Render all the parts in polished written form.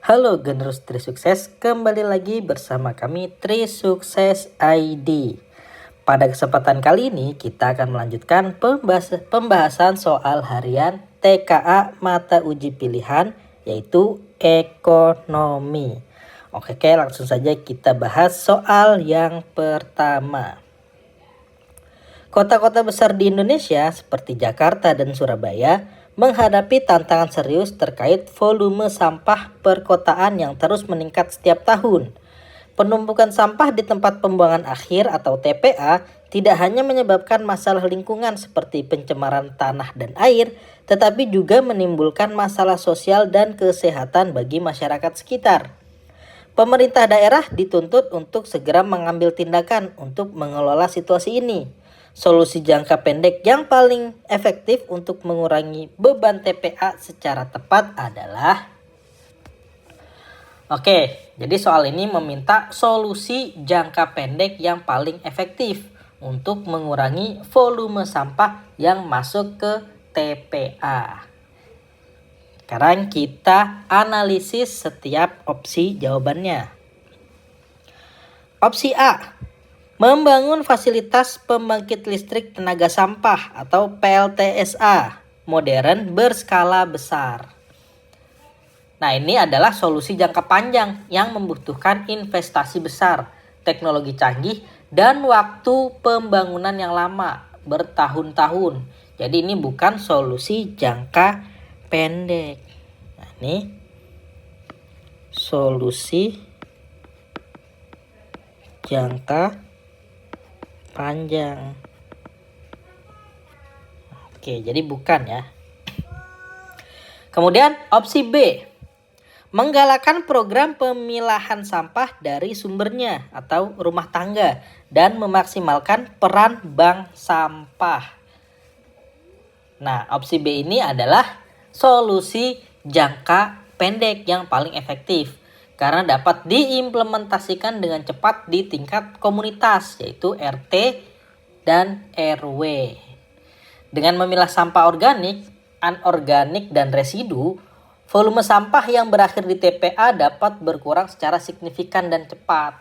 Halo generus Trisukses, kembali lagi bersama kami Trisukses ID. Pada kesempatan kali ini kita akan melanjutkan pembahasan soal harian TKA mata uji pilihan yaitu ekonomi. Oke, langsung saja kita bahas soal yang pertama. Kota-kota besar di Indonesia seperti Jakarta dan Surabaya menghadapi tantangan serius terkait volume sampah perkotaan yang terus meningkat setiap tahun. Penumpukan sampah di tempat pembuangan akhir atau TPA tidak hanya menyebabkan masalah lingkungan seperti pencemaran tanah dan air, tetapi juga menimbulkan masalah sosial dan kesehatan bagi masyarakat sekitar. Pemerintah daerah dituntut untuk segera mengambil tindakan untuk mengelola situasi ini. Solusi jangka pendek yang paling efektif untuk mengurangi beban TPA secara tepat adalah jadi soal ini meminta solusi jangka pendek yang paling efektif untuk mengurangi volume sampah yang masuk ke TPA. Sekarang kita analisis setiap opsi jawabannya. Opsi A, membangun fasilitas pembangkit listrik tenaga sampah atau PLTSA modern berskala besar. Nah, ini adalah solusi jangka panjang yang membutuhkan investasi besar, teknologi canggih, dan waktu pembangunan yang lama, bertahun-tahun. Jadi ini bukan solusi jangka pendek. Nah, ini solusi jangka panjang. Jadi bukan ya. Kemudian opsi B, menggalakkan program pemilahan sampah dari sumbernya atau rumah tangga dan memaksimalkan peran bank sampah. Nah, opsi B ini adalah solusi jangka pendek yang paling efektif karena dapat diimplementasikan dengan cepat di tingkat komunitas yaitu RT dan RW. Dengan memilah sampah organik, anorganik, dan residu, volume sampah yang berakhir di TPA dapat berkurang secara signifikan dan cepat.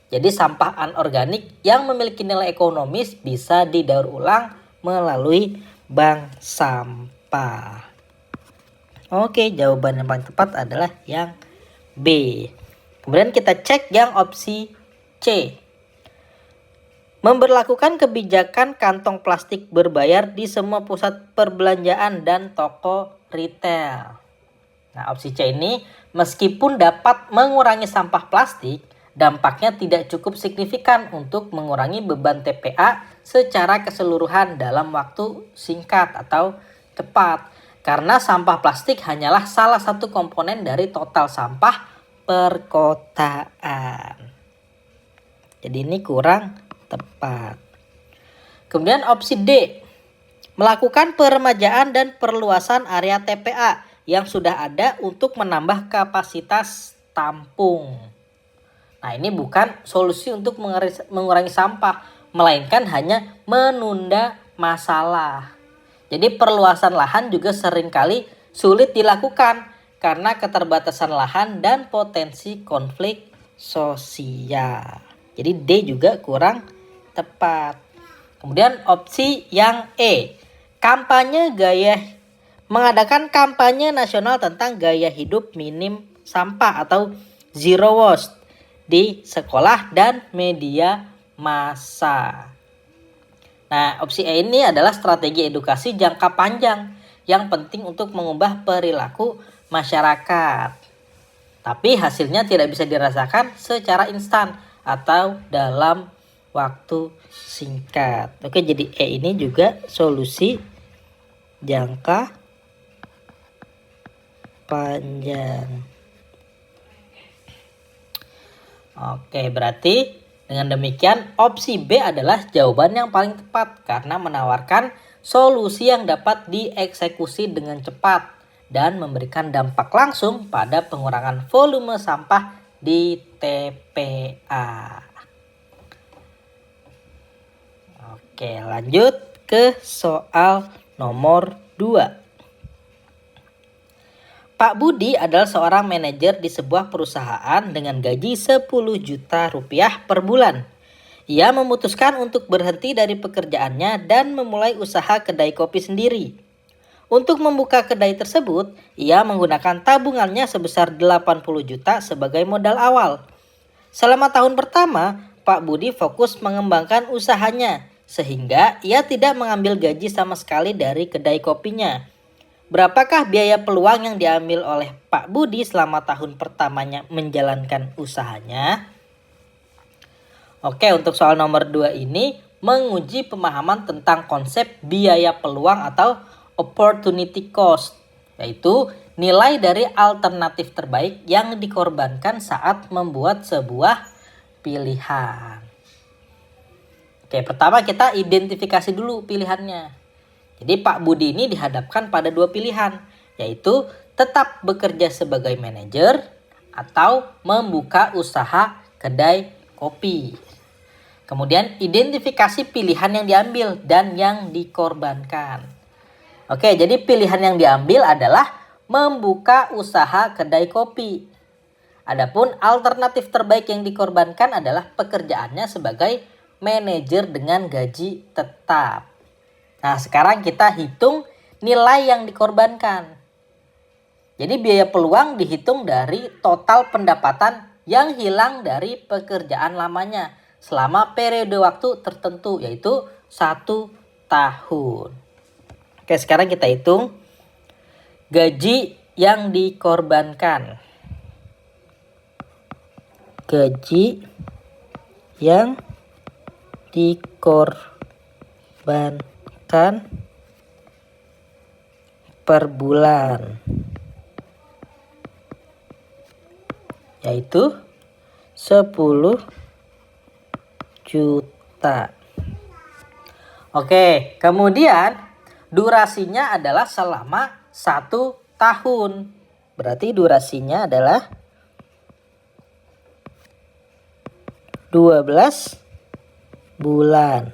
Jadi sampah anorganik yang memiliki nilai ekonomis bisa didaur ulang melalui bank sampah. Jawaban yang paling tepat adalah yang B. Kemudian kita cek yang opsi C. Memberlakukan kebijakan kantong plastik berbayar di semua pusat perbelanjaan dan toko retail. Nah, opsi C ini meskipun dapat mengurangi sampah plastik, dampaknya tidak cukup signifikan untuk mengurangi beban TPA secara keseluruhan dalam waktu singkat atau cepat. Karena sampah plastik hanyalah salah satu komponen dari total sampah perkotaan. Jadi ini kurang tepat. Kemudian opsi D, melakukan peremajaan dan perluasan area TPA yang sudah ada untuk menambah kapasitas tampung. Nah, ini bukan solusi untuk mengurangi sampah, melainkan hanya menunda masalah. Jadi perluasan lahan juga seringkali sulit dilakukan karena keterbatasan lahan dan potensi konflik sosial. Jadi D juga kurang tepat. Kemudian opsi yang E, mengadakan kampanye nasional tentang gaya hidup minim sampah atau zero waste di sekolah dan media massa. Nah, opsi E ini adalah strategi edukasi jangka panjang yang penting untuk mengubah perilaku masyarakat. Tapi hasilnya tidak bisa dirasakan secara instan atau dalam waktu singkat. Jadi E ini juga solusi jangka panjang. Berarti dengan demikian opsi B adalah jawaban yang paling tepat karena menawarkan solusi yang dapat dieksekusi dengan cepat dan memberikan dampak langsung pada pengurangan volume sampah di TPA. Lanjut ke soal nomor 2. Pak Budi adalah seorang manajer di sebuah perusahaan dengan gaji 10 juta rupiah per bulan. Ia memutuskan untuk berhenti dari pekerjaannya dan memulai usaha kedai kopi sendiri. Untuk membuka kedai tersebut, ia menggunakan tabungannya sebesar 80 juta sebagai modal awal. Selama tahun pertama, Pak Budi fokus mengembangkan usahanya, sehingga ia tidak mengambil gaji sama sekali dari kedai kopinya. Berapakah biaya peluang yang diambil oleh Pak Budi selama tahun pertamanya menjalankan usahanya? Oke, untuk soal nomor 2 ini menguji pemahaman tentang konsep biaya peluang atau opportunity cost, yaitu nilai dari alternatif terbaik yang dikorbankan saat membuat sebuah pilihan. Oke, pertama kita identifikasi dulu pilihannya. Jadi Pak Budi ini dihadapkan pada 2 pilihan, yaitu tetap bekerja sebagai manajer atau membuka usaha kedai kopi. Kemudian identifikasi pilihan yang diambil dan yang dikorbankan. Oke, jadi pilihan yang diambil adalah membuka usaha kedai kopi. Adapun alternatif terbaik yang dikorbankan adalah pekerjaannya sebagai manajer dengan gaji tetap. Nah, sekarang kita hitung nilai yang dikorbankan. Jadi biaya peluang dihitung dari total pendapatan yang hilang dari pekerjaan lamanya selama periode waktu tertentu, yaitu 1 tahun. Oke, sekarang kita hitung gaji yang dikorbankan. Gaji yang dikorbankan per bulan, yaitu 10 juta. Oke, kemudian durasinya adalah selama 1 tahun. Berarti durasinya adalah 12 bulan.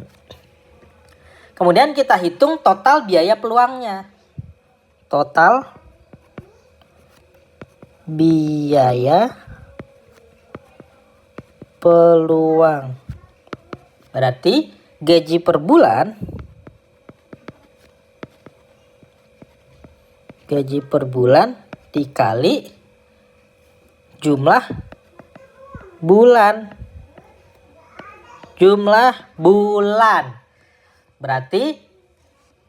Kemudian kita hitung total biaya peluangnya. Total biaya peluang. Berarti gaji per bulan. Gaji per bulan dikali jumlah bulan. Jumlah bulan. Berarti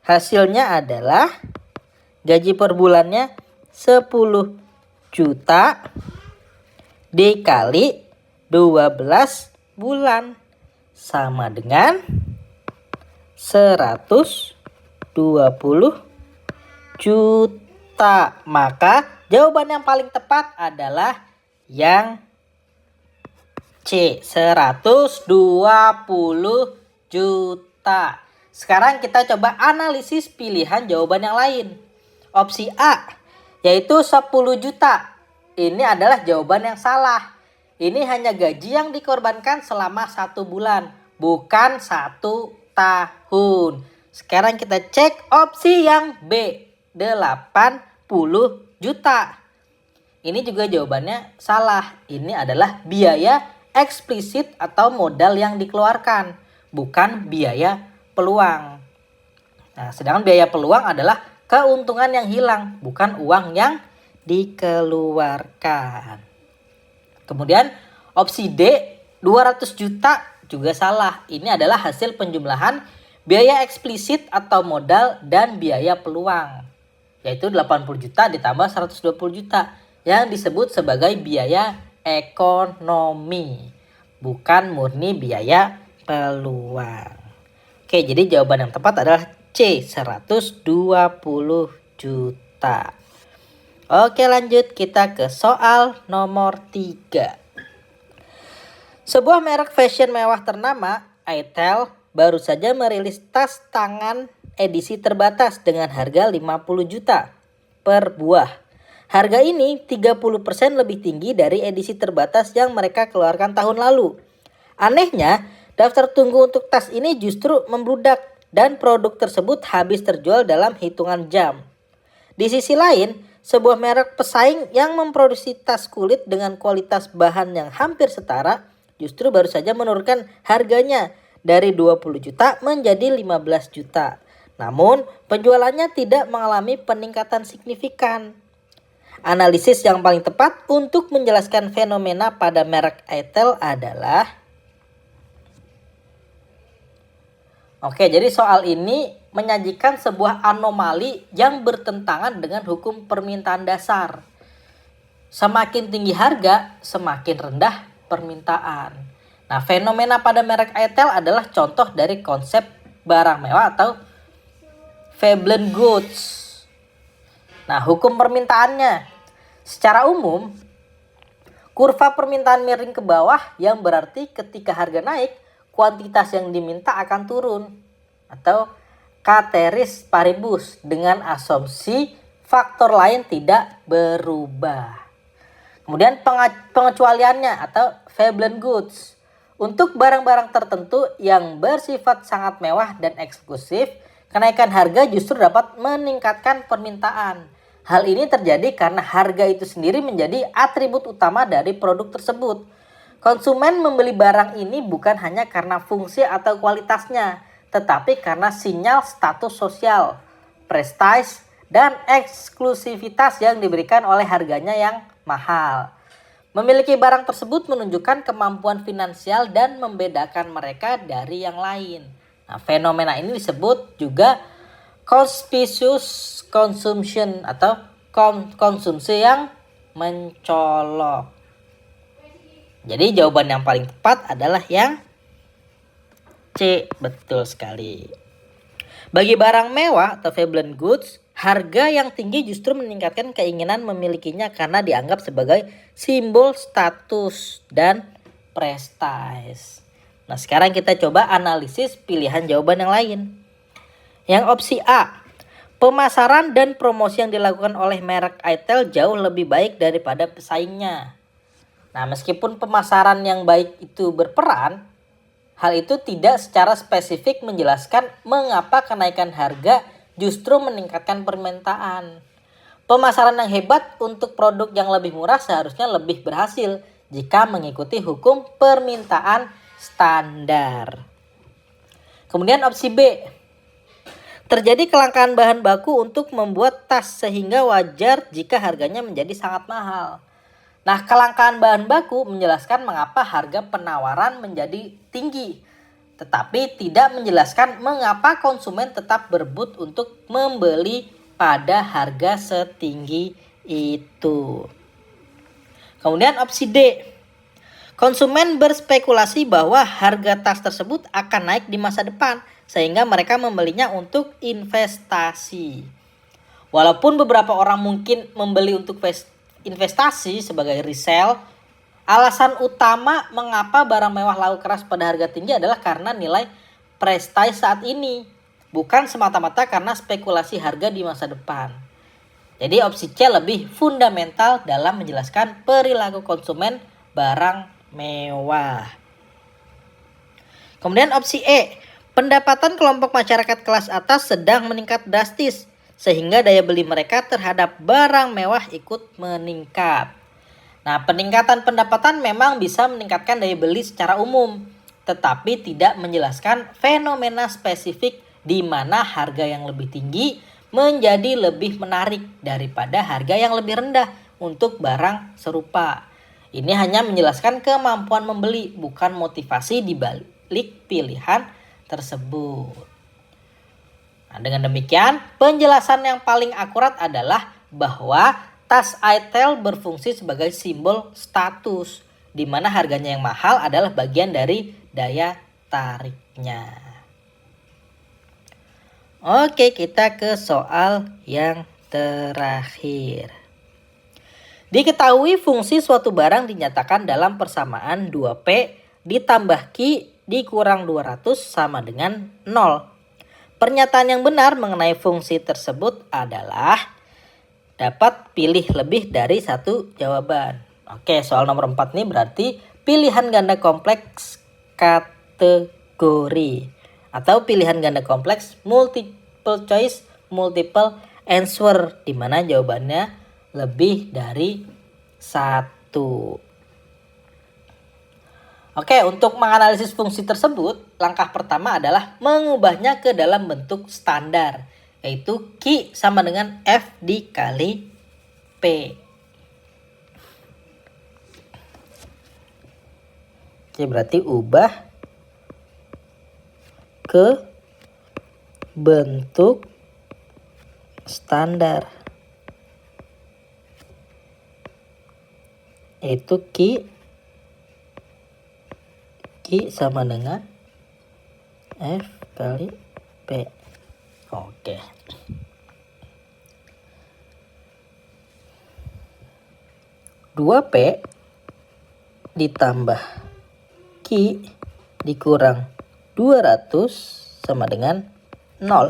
hasilnya adalah gaji per bulannya 10 juta dikali 12 bulan sama dengan 120 juta. Maka jawaban yang paling tepat adalah yang C, 120 juta. Sekarang kita coba analisis pilihan jawaban yang lain. Opsi A, yaitu 10 juta. Ini adalah jawaban yang salah. Ini hanya gaji yang dikorbankan selama 1 bulan, bukan 1 tahun. Sekarang kita cek opsi yang B, 80 juta. Ini juga jawabannya salah. Ini adalah biaya eksplisit atau modal yang dikeluarkan, bukan biaya peluang. Nah, sedangkan biaya peluang adalah keuntungan yang hilang, bukan uang yang dikeluarkan. Kemudian opsi D, 200 juta juga salah. Ini adalah hasil penjumlahan biaya eksplisit atau modal dan biaya peluang, yaitu 80 juta ditambah 120 juta yang disebut sebagai biaya ekonomi, bukan murni biaya peluang. Oke, jadi jawaban yang tepat adalah C, 120 juta. Oke, lanjut kita ke soal nomor 3. Sebuah merek fashion mewah ternama, Itel, baru saja merilis tas tangan edisi terbatas dengan harga 50 juta per buah. Harga ini 30% lebih tinggi dari edisi terbatas yang mereka keluarkan tahun lalu. Anehnya, daftar tunggu untuk tas ini justru membludak dan produk tersebut habis terjual dalam hitungan jam. Di sisi lain, Sebuah merek pesaing yang memproduksi tas kulit dengan kualitas bahan yang hampir setara justru baru saja menurunkan harganya dari 20 juta menjadi 15 juta. Namun, penjualannya tidak mengalami peningkatan signifikan. Analisis yang paling tepat untuk menjelaskan fenomena pada merek Eitel adalah jadi soal ini menyajikan sebuah anomali yang bertentangan dengan hukum permintaan dasar. Semakin tinggi harga, semakin rendah permintaan. Nah, fenomena pada merek Eitel adalah contoh dari konsep barang mewah atau Veblen goods. Nah, hukum permintaannya. Secara umum, kurva permintaan miring ke bawah yang berarti ketika harga naik, kuantitas yang diminta akan turun. Atau ceteris paribus dengan asumsi faktor lain tidak berubah. Kemudian pengecualiannya atau Veblen goods. Untuk barang-barang tertentu yang bersifat sangat mewah dan eksklusif, kenaikan harga justru dapat meningkatkan permintaan. Hal ini terjadi karena harga itu sendiri menjadi atribut utama dari produk tersebut. Konsumen membeli barang ini bukan hanya karena fungsi atau kualitasnya, tetapi karena sinyal status sosial, prestige, dan eksklusivitas yang diberikan oleh harganya yang mahal. Memiliki barang tersebut menunjukkan kemampuan finansial dan membedakan mereka dari yang lain. Nah, fenomena ini disebut juga conspicuous consumption atau konsumsi yang mencolok. Jadi jawaban yang paling tepat adalah yang C, betul sekali. Bagi barang mewah atau Veblen goods, harga yang tinggi justru meningkatkan keinginan memilikinya karena dianggap sebagai simbol status dan prestige. Nah, sekarang kita coba analisis pilihan jawaban yang lain. Yang opsi A, pemasaran dan promosi yang dilakukan oleh merek Eitel jauh lebih baik daripada pesaingnya. Nah, meskipun pemasaran yang baik itu berperan, hal itu tidak secara spesifik menjelaskan mengapa kenaikan harga justru meningkatkan permintaan. Pemasaran yang hebat untuk produk yang lebih murah seharusnya lebih berhasil jika mengikuti hukum permintaan standar. Kemudian opsi B, terjadi kelangkaan bahan baku untuk membuat tas sehingga wajar jika harganya menjadi sangat mahal. Nah, kelangkaan bahan baku menjelaskan mengapa harga penawaran menjadi tinggi, tetapi tidak menjelaskan mengapa konsumen tetap berebut untuk membeli pada harga setinggi itu. Kemudian opsi D, konsumen berspekulasi bahwa harga tas tersebut akan naik di masa depan, sehingga mereka membelinya untuk investasi. Walaupun beberapa orang mungkin membeli untuk investasi sebagai resell, alasan utama mengapa barang mewah laku keras pada harga tinggi adalah karena nilai prestige saat ini, bukan semata-mata karena spekulasi harga di masa depan. Jadi opsi C lebih fundamental dalam menjelaskan perilaku konsumen barang mewah. Kemudian opsi E, pendapatan kelompok masyarakat kelas atas sedang meningkat drastis, sehingga daya beli mereka terhadap barang mewah ikut meningkat. Nah, peningkatan pendapatan memang bisa meningkatkan daya beli secara umum, tetapi tidak menjelaskan fenomena spesifik di mana harga yang lebih tinggi menjadi lebih menarik daripada harga yang lebih rendah untuk barang serupa. Ini hanya menjelaskan kemampuan membeli, bukan motivasi di balik pilihan tersebut. Nah, dengan demikian, penjelasan yang paling akurat adalah bahwa tas Eitel berfungsi sebagai simbol status, di mana harganya yang mahal adalah bagian dari daya tariknya. Oke, kita ke soal yang terakhir. Diketahui fungsi suatu barang dinyatakan dalam persamaan 2P ditambah Q dikurang 200 sama dengan 0. Pernyataan yang benar mengenai fungsi tersebut adalah dapat pilih lebih dari satu jawaban. Oke, soal nomor 4 ini berarti pilihan ganda kompleks kategori atau pilihan ganda kompleks multiple choice multiple answer, di mana jawabannya lebih dari 1. Oke, untuk menganalisis fungsi tersebut, langkah pertama adalah mengubahnya ke dalam bentuk standar, yaitu Q sama dengan F dikali P. Oke, berarti ubah ke bentuk standar, yaitu Q sama dengan F kali P. Oke. Dua P ditambah Q dikurang 200 sama dengan 0.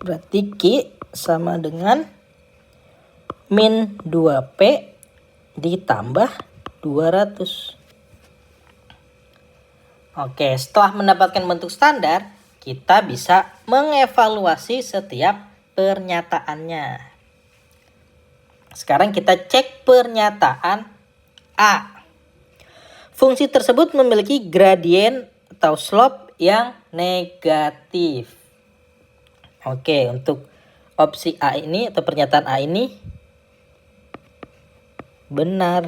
Berarti Q sama dengan min 2P ditambah 200. Oke, setelah mendapatkan bentuk standar, kita bisa mengevaluasi setiap pernyataannya. Sekarang kita cek pernyataan A. Fungsi tersebut memiliki gradien atau slope yang negatif. Oke, untuk opsi A ini atau pernyataan A ini benar.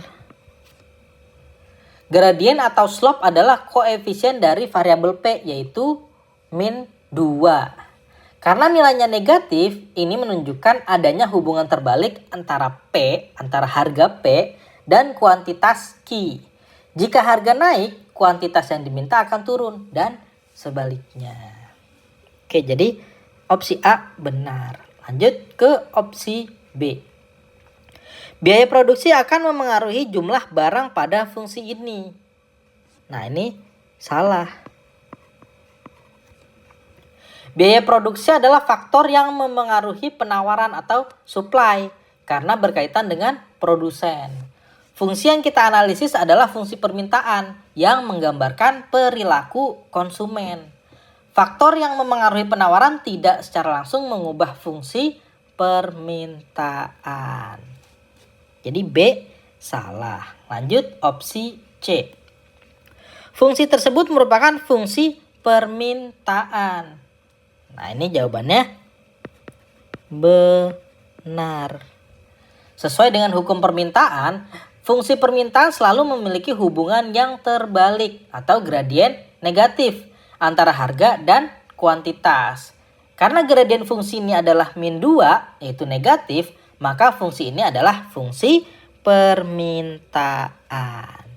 Gradien atau slope adalah koefisien dari variabel P, yaitu min 2. Karena nilainya negatif, ini menunjukkan adanya hubungan terbalik antara harga P dan kuantitas Q. Jika harga naik, kuantitas yang diminta akan turun dan sebaliknya. Oke, jadi opsi A benar. Lanjut ke opsi B. Biaya produksi akan memengaruhi jumlah barang pada fungsi ini. Nah, ini salah. Biaya produksi adalah faktor yang memengaruhi penawaran atau supply karena berkaitan dengan produsen. Fungsi yang kita analisis adalah fungsi permintaan yang menggambarkan perilaku konsumen. Faktor yang memengaruhi penawaran tidak secara langsung mengubah fungsi permintaan. Jadi B salah. Lanjut opsi C. Fungsi tersebut merupakan fungsi permintaan. Nah, ini jawabannya benar. Sesuai dengan hukum permintaan, fungsi permintaan selalu memiliki hubungan yang terbalik atau gradien negatif antara harga dan kuantitas. Karena gradien fungsi ini adalah min 2, yaitu negatif, maka fungsi ini adalah fungsi permintaan.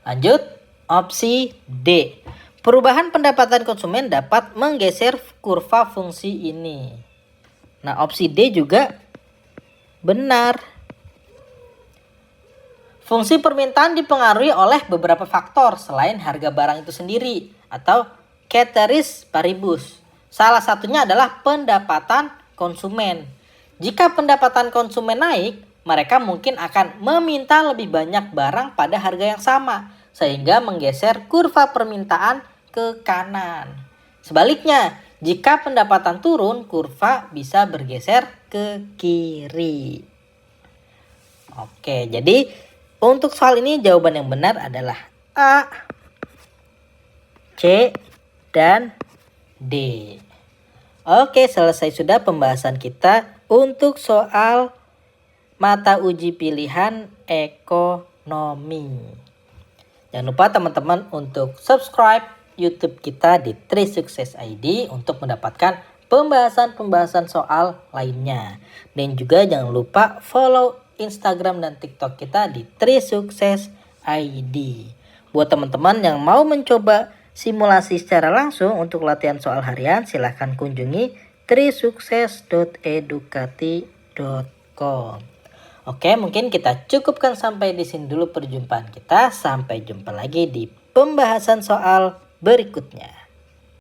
Lanjut, opsi D. Perubahan pendapatan konsumen dapat menggeser kurva fungsi ini. Nah, opsi D juga benar. Fungsi permintaan dipengaruhi oleh beberapa faktor selain harga barang itu sendiri atau ceteris paribus. Salah satunya adalah pendapatan konsumen. Jika pendapatan konsumen naik, mereka mungkin akan meminta lebih banyak barang pada harga yang sama, sehingga menggeser kurva permintaan ke kanan. Sebaliknya, jika pendapatan turun, kurva bisa bergeser ke kiri. Oke, jadi untuk soal ini jawaban yang benar adalah A, C, dan D. Oke, selesai sudah pembahasan kita untuk soal mata uji pilihan ekonomi. Jangan lupa teman-teman untuk subscribe YouTube kita di Trisukses ID untuk mendapatkan pembahasan-pembahasan soal lainnya. Dan juga jangan lupa follow Instagram dan TikTok kita di Trisukses ID. Buat teman-teman yang mau mencoba simulasi secara langsung untuk latihan soal harian, silahkan kunjungi trisukses.edukati.com. Oke, mungkin kita cukupkan sampai di sini dulu perjumpaan kita. Sampai jumpa lagi di pembahasan soal berikutnya.